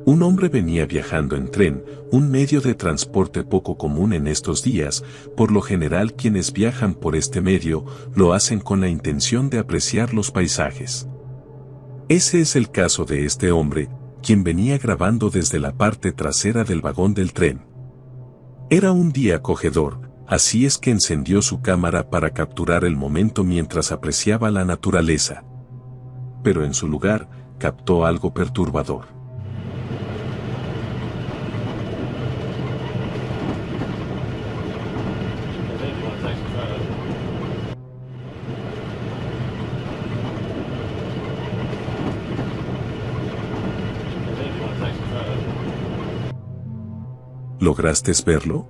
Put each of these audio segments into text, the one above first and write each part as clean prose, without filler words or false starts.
Un hombre venía viajando en tren, un medio de transporte poco común en estos días. Por lo general quienes viajan por este medio lo hacen con la intención de apreciar los paisajes. Ese es el caso de este hombre, quien venía grabando desde la parte trasera del vagón del tren. Era un día acogedor, así es que encendió su cámara para capturar el momento mientras apreciaba la naturaleza. Pero en su lugar, captó algo perturbador. ¿Lograste verlo?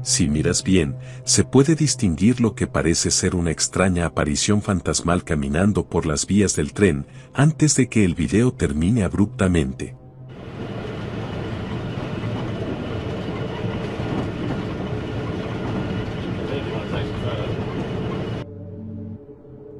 Si miras bien, se puede distinguir lo que parece ser una extraña aparición fantasmal caminando por las vías del tren, antes de que el video termine abruptamente.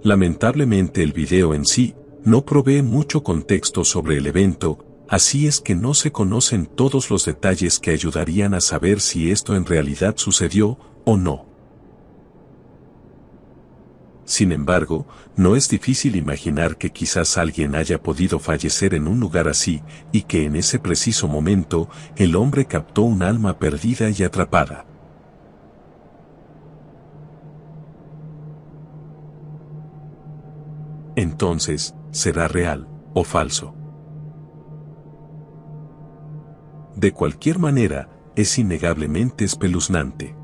Lamentablemente el video en sí no provee mucho contexto sobre el evento, así es que no se conocen todos los detalles que ayudarían a saber si esto en realidad sucedió o no. Sin embargo, no es difícil imaginar que quizás alguien haya podido fallecer en un lugar así, y que en ese preciso momento, el hombre captó un alma perdida y atrapada. Entonces, ¿será real o falso? De cualquier manera, es innegablemente espeluznante.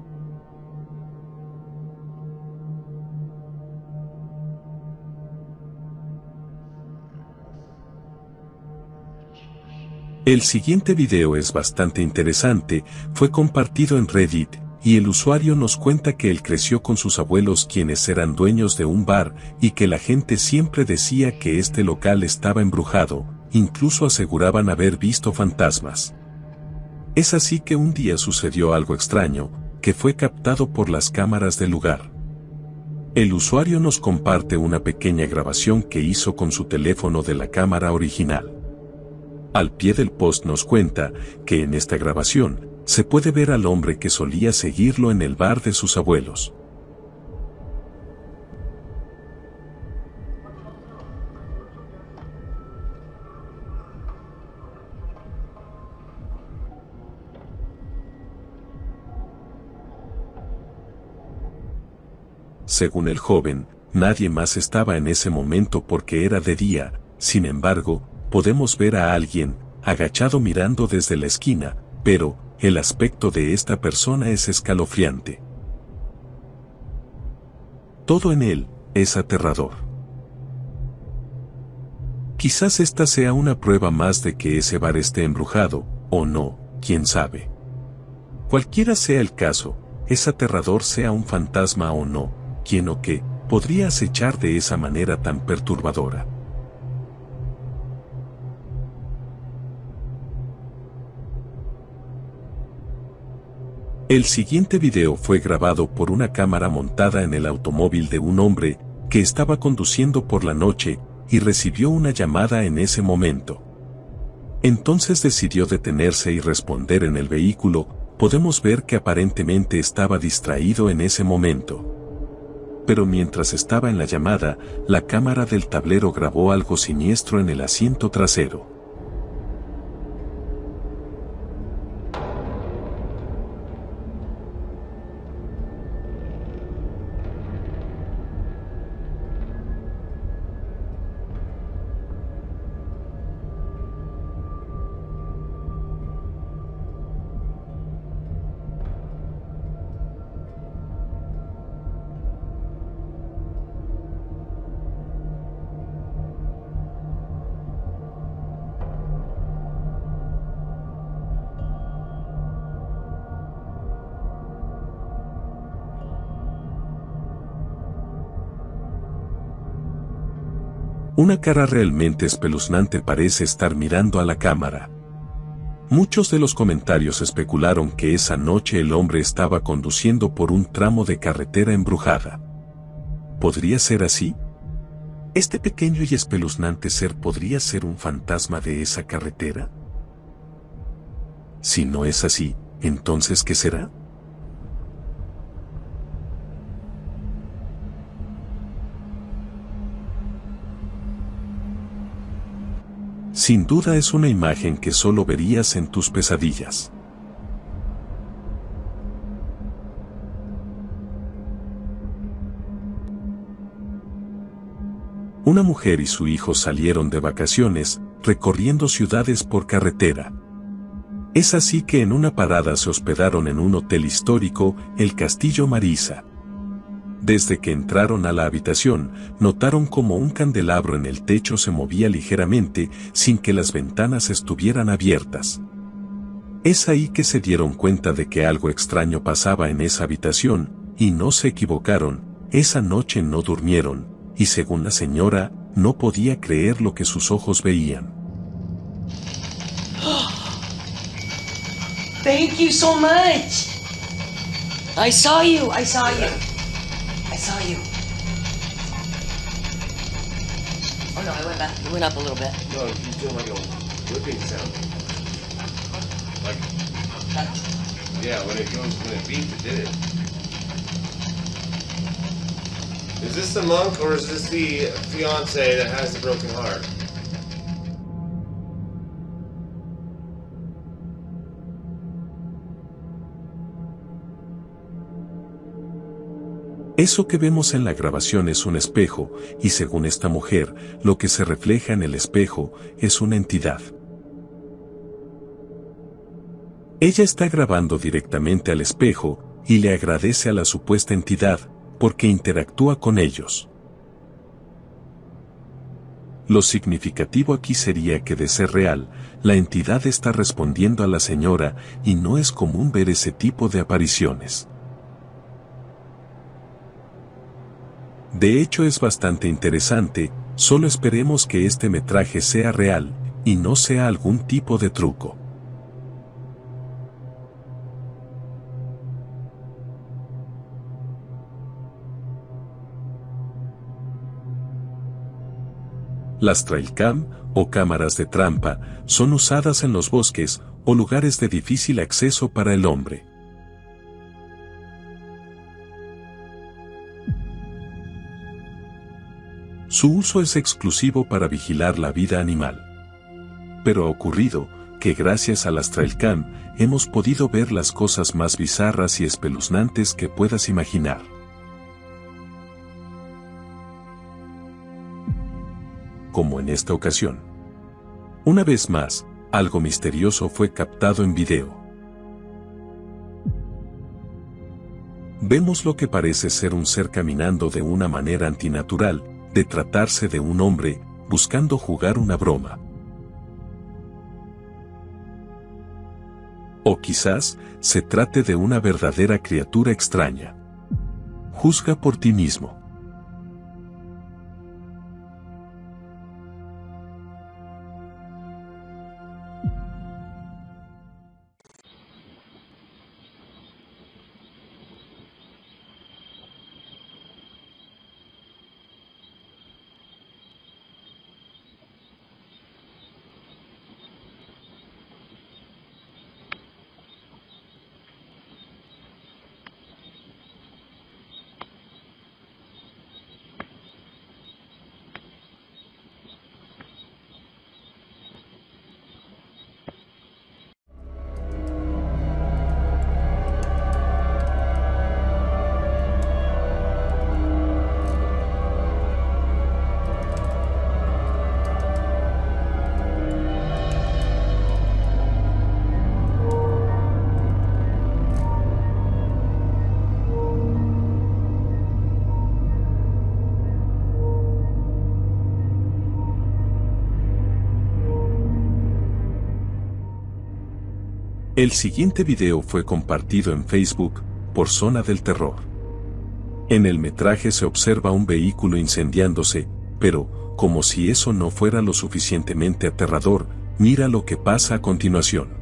El siguiente video es bastante interesante, fue compartido en Reddit, y el usuario nos cuenta que él creció con sus abuelos quienes eran dueños de un bar, y que la gente siempre decía que este local estaba embrujado, incluso aseguraban haber visto fantasmas. Es así que un día sucedió algo extraño, que fue captado por las cámaras del lugar. El usuario nos comparte una pequeña grabación que hizo con su teléfono de la cámara original. Al pie del post nos cuenta que en esta grabación se puede ver al hombre que solía seguirlo en el bar de sus abuelos. Según el joven, nadie más estaba en ese momento porque era de día. Sin embargo, podemos ver a alguien, agachado mirando desde la esquina, pero el aspecto de esta persona es escalofriante. Todo en él es aterrador. Quizás esta sea una prueba más de que ese bar esté embrujado, o no, quién sabe. Cualquiera sea el caso, es aterrador sea un fantasma o no, quién o qué, podría acechar de esa manera tan perturbadora. El siguiente video fue grabado por una cámara montada en el automóvil de un hombre que estaba conduciendo por la noche y recibió una llamada en ese momento. Entonces decidió detenerse y responder en el vehículo. Podemos ver que aparentemente estaba distraído en ese momento. Pero mientras estaba en la llamada, la cámara del tablero grabó algo siniestro en el asiento trasero. Una cara realmente espeluznante parece estar mirando a la cámara. Muchos de los comentarios especularon que esa noche el hombre estaba conduciendo por un tramo de carretera embrujada. ¿Podría ser así? ¿Este pequeño y espeluznante ser podría ser un fantasma de esa carretera? Si no es así, entonces ¿qué será? Sin duda es una imagen que solo verías en tus pesadillas. Una mujer y su hijo salieron de vacaciones, recorriendo ciudades por carretera. Es así que en una parada se hospedaron en un hotel histórico, el Castillo Marisa. Desde que entraron a la habitación, notaron como un candelabro en el techo se movía ligeramente, sin que las ventanas estuvieran abiertas. Es ahí que se dieron cuenta de que algo extraño pasaba en esa habitación, y no se equivocaron, esa noche no durmieron. Y según la señora, no podía creer lo que sus ojos veían. Thank you so much. I saw you. I saw you. I saw you. Oh no, I went back. It went up a little bit. No, you do like a whipping sound. Like, yeah, when it beeps, it did it. Is this the monk or is this the fiance that has the broken heart? Eso que vemos en la grabación es un espejo, y según esta mujer, lo que se refleja en el espejo es una entidad. Ella está grabando directamente al espejo, y le agradece a la supuesta entidad, porque interactúa con ellos. Lo significativo aquí sería que de ser real, la entidad está respondiendo a la señora y no es común ver ese tipo de apariciones. De hecho es bastante interesante, solo esperemos que este metraje sea real y no sea algún tipo de truco. Las trailcam, o cámaras de trampa, son usadas en los bosques o lugares de difícil acceso para el hombre. Su uso es exclusivo para vigilar la vida animal. Pero ha ocurrido que gracias a las trailcam hemos podido ver las cosas más bizarras y espeluznantes que puedas imaginar. Como en esta ocasión. Una vez más, algo misterioso fue captado en video. Vemos lo que parece ser un ser caminando de una manera antinatural, de tratarse de un hombre, buscando jugar una broma. O quizás, se trate de una verdadera criatura extraña. Juzga por ti mismo. El siguiente video fue compartido en Facebook, por Zona del Terror. En el metraje se observa un vehículo incendiándose, pero, como si eso no fuera lo suficientemente aterrador, mira lo que pasa a continuación.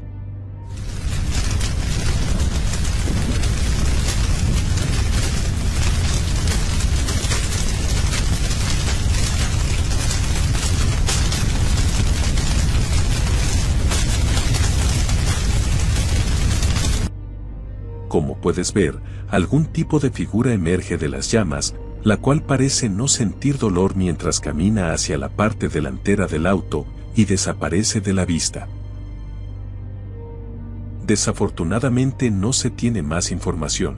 puedes ver, algún tipo de figura emerge de las llamas, la cual parece no sentir dolor mientras camina hacia la parte delantera del auto y desaparece de la vista. Desafortunadamente no se tiene más información.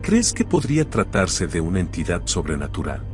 ¿Crees que podría tratarse de una entidad sobrenatural?